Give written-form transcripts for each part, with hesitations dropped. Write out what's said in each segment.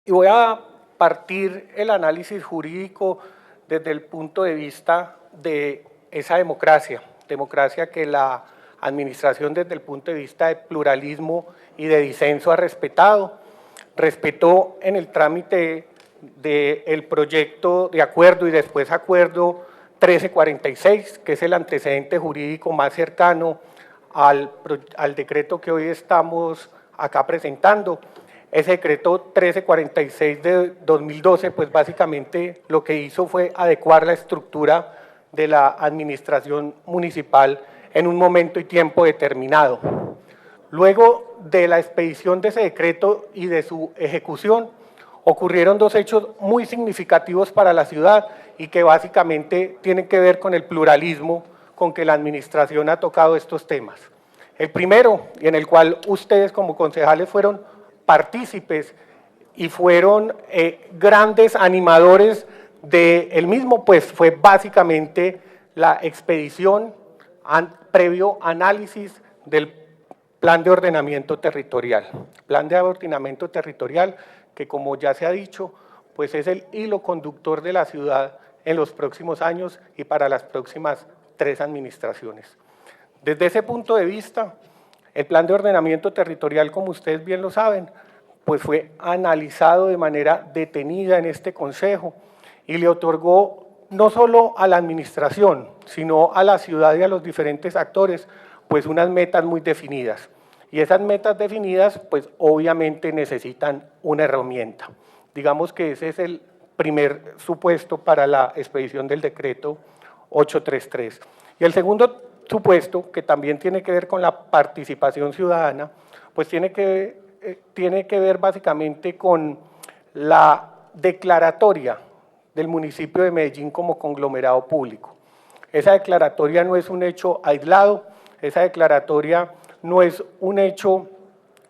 Y voy a partir el análisis jurídico desde el punto de vista de esa democracia que la administración desde el punto de vista de pluralismo y de disenso ha respetó en el trámite del proyecto de acuerdo y después acuerdo 1346, que es el antecedente jurídico más cercano al decreto que hoy estamos acá presentando. Ese decreto 1346 de 2012, pues básicamente lo que hizo fue adecuar la estructura de la administración municipal en un momento y tiempo determinado. Luego de la expedición de ese decreto y de su ejecución, ocurrieron dos hechos muy significativos para la ciudad y que básicamente tienen que ver con el pluralismo con que la administración ha tocado estos temas. El primero, y en el cual ustedes como concejales fueron partícipes y fueron grandes animadores del mismo, pues fue básicamente la expedición previo análisis del Plan de Ordenamiento Territorial. Plan de Ordenamiento Territorial que, como ya se ha dicho, pues es el hilo conductor de la ciudad en los próximos años y para las próximas 3 administraciones. Desde ese punto de vista, el Plan de Ordenamiento Territorial, como ustedes bien lo saben, pues fue analizado de manera detenida en este Consejo y le otorgó no solo a la administración, sino a la ciudad y a los diferentes actores, pues unas metas muy definidas. Y esas metas definidas, pues obviamente necesitan una herramienta. Digamos que ese es el primer supuesto para la expedición del decreto 833. Y el segundo supuesto, que también tiene que ver con la participación ciudadana, pues tiene que ver básicamente con la declaratoria del municipio de Medellín como conglomerado público. Esa declaratoria no es un hecho aislado, esa declaratoria no es un hecho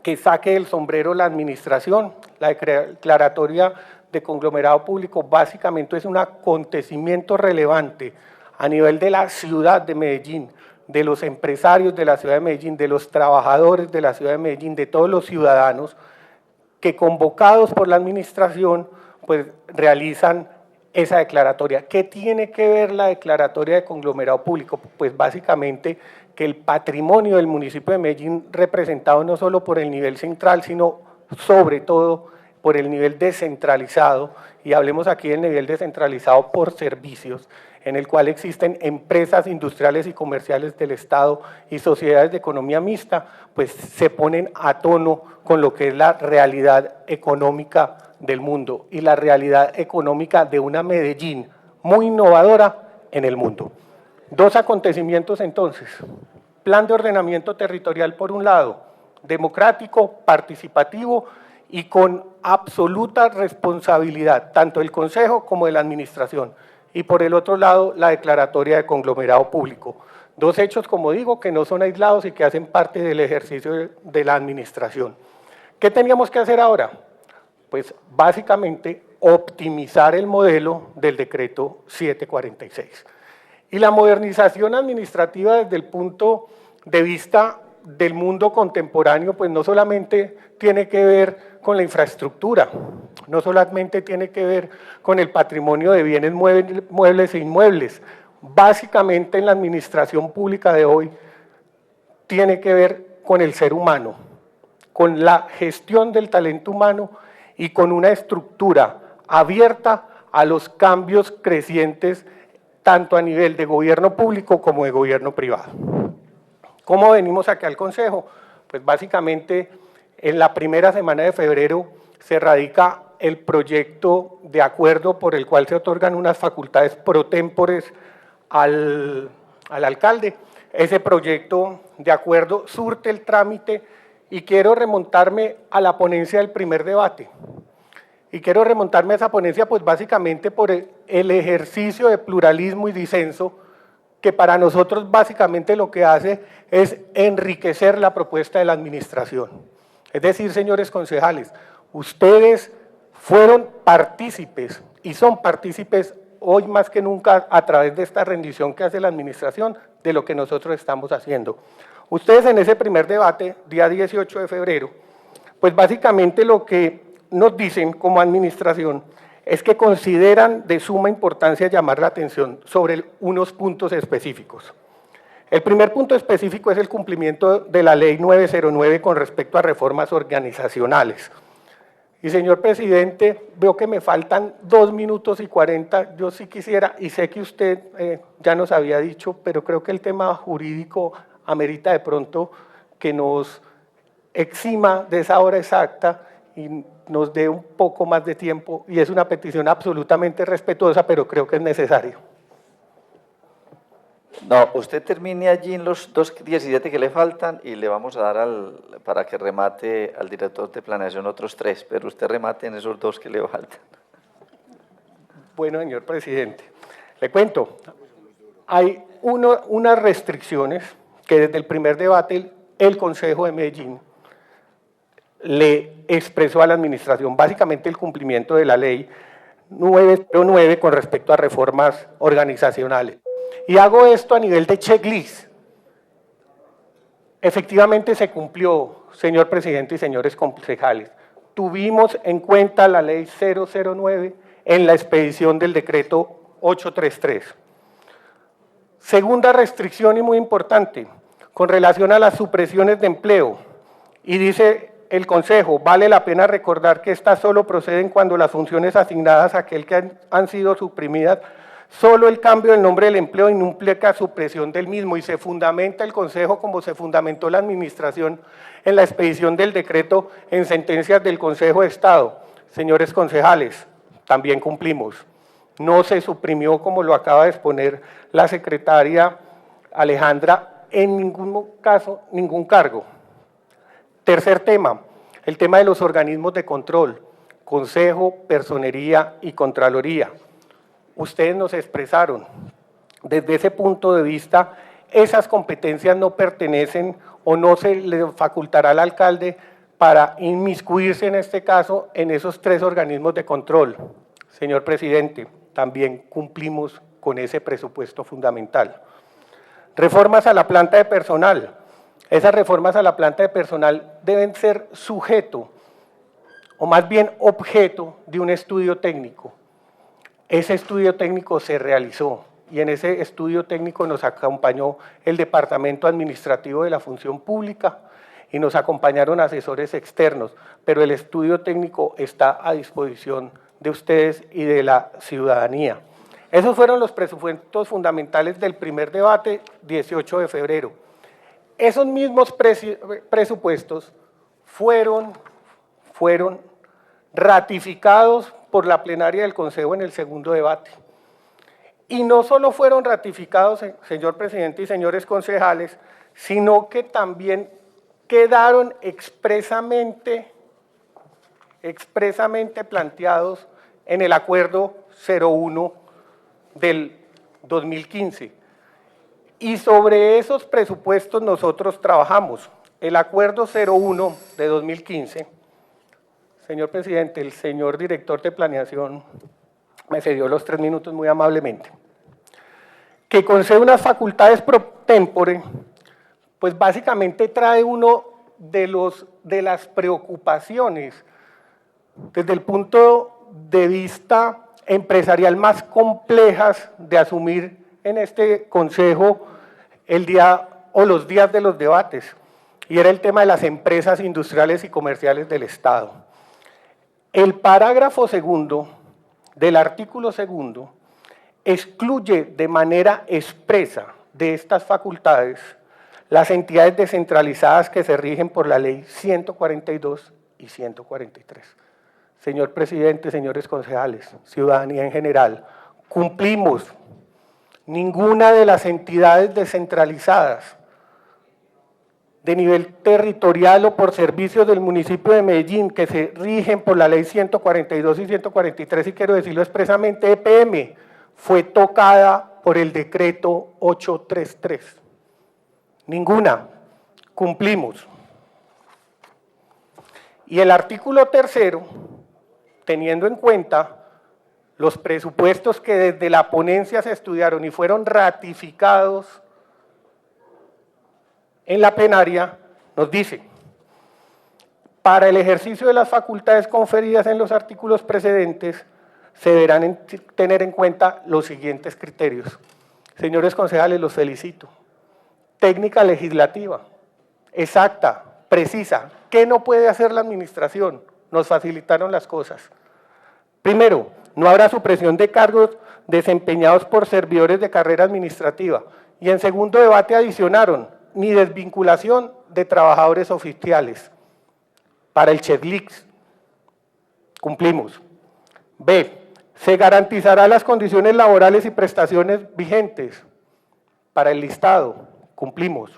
que saque del sombrero la administración. La declaratoria de conglomerado público básicamente es un acontecimiento relevante a nivel de la ciudad de Medellín, de los empresarios de la ciudad de Medellín, de los trabajadores de la ciudad de Medellín, de todos los ciudadanos que convocados por la administración pues realizan esa declaratoria. ¿Qué tiene que ver la declaratoria de conglomerado público? Pues básicamente que el patrimonio del municipio de Medellín, representado no solo por el nivel central, sino sobre todo por el nivel descentralizado, y hablemos aquí del nivel descentralizado por servicios, en el cual existen empresas industriales y comerciales del Estado y sociedades de economía mixta, pues se ponen a tono con lo que es la realidad económica del mundo y la realidad económica de una Medellín muy innovadora en el mundo. Dos acontecimientos entonces: Plan de Ordenamiento Territorial por un lado, democrático, participativo y con absoluta responsabilidad, tanto del Consejo como de la Administración, y por el otro lado, la declaratoria de conglomerado público. Dos hechos, como digo, que no son aislados y que hacen parte del ejercicio de la administración. ¿Qué teníamos que hacer ahora? Pues básicamente optimizar el modelo del decreto 746. Y la modernización administrativa desde el punto de vista del mundo contemporáneo, pues no solamente tiene que ver con la infraestructura, no solamente tiene que ver con el patrimonio de bienes muebles e inmuebles. Básicamente en la administración pública de hoy tiene que ver con el ser humano, con la gestión del talento humano y con una estructura abierta a los cambios crecientes tanto a nivel de gobierno público como de gobierno privado. ¿Cómo venimos acá al Consejo? Pues básicamente en la primera semana de febrero se radica el proyecto de acuerdo por el cual se otorgan unas facultades pro tempores al alcalde. Ese proyecto de acuerdo surte el trámite y quiero remontarme a la ponencia del primer debate. Y quiero remontarme a esa ponencia pues básicamente por el ejercicio de pluralismo y disenso que para nosotros básicamente lo que hace es enriquecer la propuesta de la administración. Es decir, señores concejales, ustedes fueron partícipes y son partícipes hoy más que nunca a través de esta rendición que hace la administración de lo que nosotros estamos haciendo. Ustedes en ese primer debate, día 18 de febrero, pues básicamente lo que nos dicen como administración es que consideran de suma importancia llamar la atención sobre unos puntos específicos. El primer punto específico es el cumplimiento de la Ley 909 con respecto a reformas organizacionales. Y señor presidente, veo que me faltan 2 minutos y 40, yo sí quisiera, y sé que usted ya nos había dicho, pero creo que el tema jurídico amerita de pronto que nos exima de esa hora exacta y nos dé un poco más de tiempo, y es una petición absolutamente respetuosa, pero creo que es necesario. No, usted termine allí en los 2:17 que le faltan y le vamos a dar para que remate al director de planeación otros 3, pero usted remate en esos 2 que le faltan. Bueno, señor presidente, le cuento, hay unas restricciones que desde el primer debate el Consejo de Medellín le expresó a la administración, básicamente el cumplimiento de la ley 909 con respecto a reformas organizacionales. Y hago esto a nivel de checklist. Efectivamente se cumplió, señor presidente y señores concejales. Tuvimos en cuenta la ley 009 en la expedición del decreto 833. Segunda restricción y muy importante, con relación a las supresiones de empleo. Y dice el Consejo, vale la pena recordar que estas solo proceden cuando las funciones asignadas a aquel que han sido suprimidas, solo el cambio del nombre del empleo no implica supresión del mismo, y se fundamenta el Consejo como se fundamentó la administración en la expedición del decreto en sentencias del Consejo de Estado. Señores concejales, también cumplimos. No se suprimió, como lo acaba de exponer la secretaria Alejandra, en ningún caso, ningún cargo. Tercer tema, el tema de los organismos de control, Consejo, Personería y Contraloría. Ustedes nos expresaron, desde ese punto de vista, esas competencias no pertenecen o no se le facultará al alcalde para inmiscuirse en este caso en esos 3 organismos de control. Señor presidente, también cumplimos con ese presupuesto fundamental. Reformas a la planta de personal. Esas reformas a la planta de personal deben ser sujeto, o más bien objeto, de un estudio técnico. Ese estudio técnico se realizó y en ese estudio técnico nos acompañó el Departamento Administrativo de la Función Pública y nos acompañaron asesores externos, pero el estudio técnico está a disposición de ustedes y de la ciudadanía. Esos fueron los presupuestos fundamentales del primer debate, 18 de febrero. Esos mismos presupuestos fueron ratificados por la plenaria del Consejo en el segundo debate. Y no solo fueron ratificados, señor presidente y señores concejales, sino que también quedaron expresamente planteados en el acuerdo 01 del 2015. Y sobre esos presupuestos nosotros trabajamos. El acuerdo 01 de 2015, señor presidente, el señor director de planeación me cedió los 3 minutos muy amablemente, que concede unas facultades pro tempore, pues básicamente trae uno de las preocupaciones desde el punto de vista empresarial más complejas de asumir en este Consejo el día o los días de los debates, y era el tema de las empresas industriales y comerciales del Estado. El parágrafo segundo del artículo segundo excluye de manera expresa de estas facultades las entidades descentralizadas que se rigen por la ley 142 y 143. Señor presidente, señores concejales, ciudadanía en general, cumplimos. Ninguna de las entidades descentralizadas de nivel territorial o por servicios del municipio de Medellín que se rigen por la ley 142 y 143, y quiero decirlo expresamente, EPM, fue tocada por el decreto 833. Ninguna. Cumplimos. Y el artículo tercero, teniendo en cuenta los presupuestos que desde la ponencia se estudiaron y fueron ratificados en la plenaria, nos dice: Para el ejercicio de las facultades conferidas en los artículos precedentes, se deberán tener en cuenta los siguientes criterios. Señores concejales, los felicito. Técnica legislativa, exacta, precisa. ¿Qué no puede hacer la administración? Nos facilitaron las cosas. Primero, no habrá supresión de cargos desempeñados por servidores de carrera administrativa. Y en segundo debate adicionaron, ni desvinculación de trabajadores oficiales. Para el Chedlix, cumplimos. B, se garantizará las condiciones laborales y prestaciones vigentes. Para el listado, cumplimos.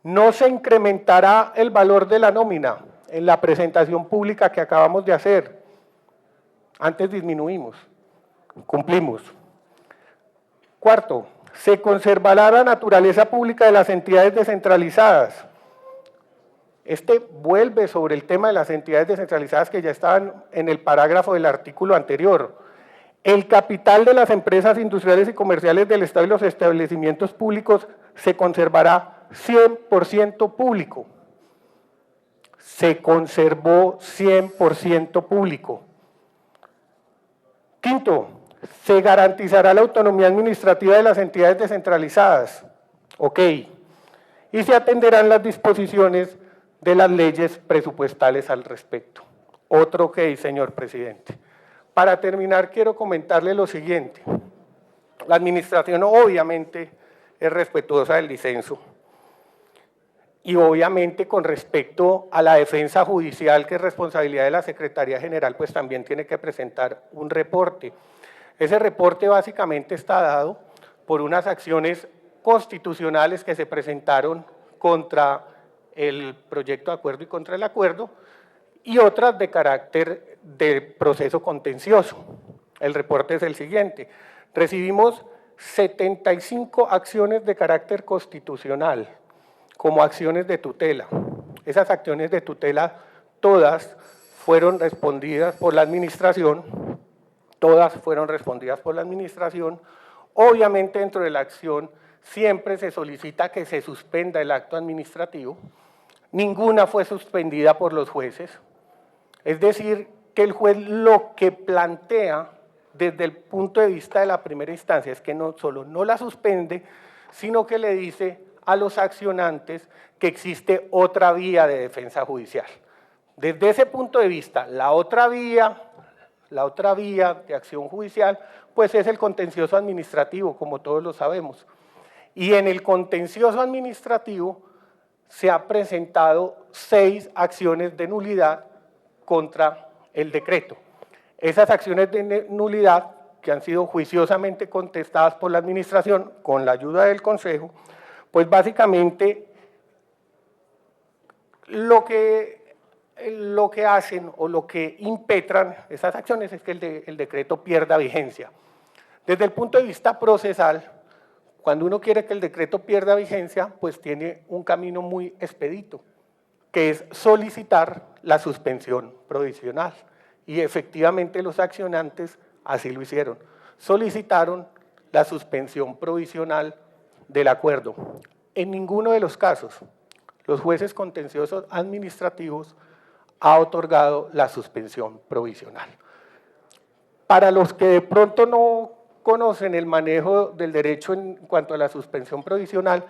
No se incrementará el valor de la nómina en la presentación pública que acabamos de hacer. Antes disminuimos, cumplimos. Cuarto, se conservará la naturaleza pública de las entidades descentralizadas. Este vuelve sobre el tema de las entidades descentralizadas que ya estaban en el parágrafo del artículo anterior. El capital de las empresas industriales y comerciales del Estado y los establecimientos públicos se conservará 100% público. Se conservó 100% público. Quinto, se garantizará la autonomía administrativa de las entidades descentralizadas. Ok. Y se atenderán las disposiciones de las leyes presupuestales al respecto. Otro ok, señor presidente. Para terminar, quiero comentarle lo siguiente. La administración obviamente es respetuosa del disenso y obviamente con respecto a la defensa judicial, que es responsabilidad de la Secretaría General, pues también tiene que presentar un reporte. Ese reporte básicamente está dado por unas acciones constitucionales que se presentaron contra el proyecto de acuerdo y contra el acuerdo, y otras de carácter de proceso contencioso. El reporte es el siguiente. Recibimos 75 acciones de carácter constitucional como acciones de tutela. Esas acciones de tutela todas fueron respondidas por la administración, Obviamente dentro de la acción siempre se solicita que se suspenda el acto administrativo. Ninguna fue suspendida por los jueces. Es decir, que el juez lo que plantea desde el punto de vista de la primera instancia es que no solo no la suspende, sino que le dice a los accionantes que existe otra vía de defensa judicial. Desde ese punto de vista, la otra vía de acción judicial, pues es el contencioso administrativo, como todos lo sabemos. Y en el contencioso administrativo se han presentado 6 acciones de nulidad contra el decreto. Esas acciones de nulidad, que han sido juiciosamente contestadas por la administración con la ayuda del Consejo, pues básicamente lo que hacen o lo que impetran esas acciones es que el decreto pierda vigencia. Desde el punto de vista procesal, cuando uno quiere que el decreto pierda vigencia, pues tiene un camino muy expedito, que es solicitar la suspensión provisional. Y efectivamente los accionantes así lo hicieron. Solicitaron la suspensión provisional del acuerdo. En ninguno de los casos, los jueces contenciosos administrativos han otorgado la suspensión provisional. Para los que de pronto no conocen el manejo del derecho en cuanto a la suspensión provisional,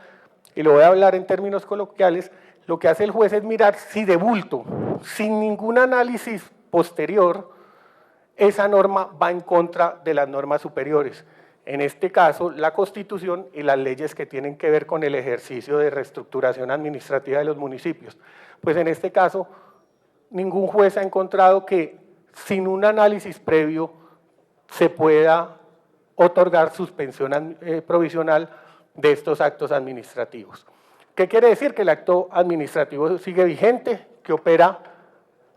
y lo voy a hablar en términos coloquiales, lo que hace el juez es mirar si de bulto, sin ningún análisis posterior, esa norma va en contra de las normas superiores. En este caso, la Constitución y las leyes que tienen que ver con el ejercicio de reestructuración administrativa de los municipios. Pues en este caso, ningún juez ha encontrado que sin un análisis previo se pueda otorgar suspensión provisional de estos actos administrativos. ¿Qué quiere decir? Que el acto administrativo sigue vigente, que opera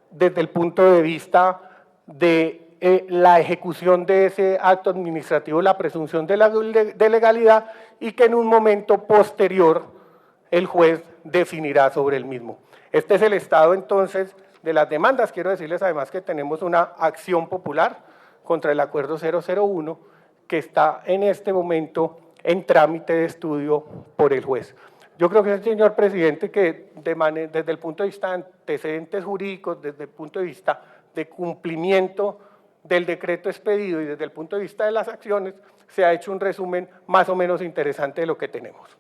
desde el punto de vista de la ejecución de ese acto administrativo, la presunción de legalidad, y que en un momento posterior el juez definirá sobre el mismo. Este es el estado entonces de las demandas. Quiero decirles además que tenemos una acción popular contra el acuerdo 001 que está en este momento en trámite de estudio por el juez. Yo creo que, señor presidente, que desde el punto de vista de antecedentes jurídicos, desde el punto de vista de cumplimiento del decreto expedido y desde el punto de vista de las acciones, se ha hecho un resumen más o menos interesante de lo que tenemos.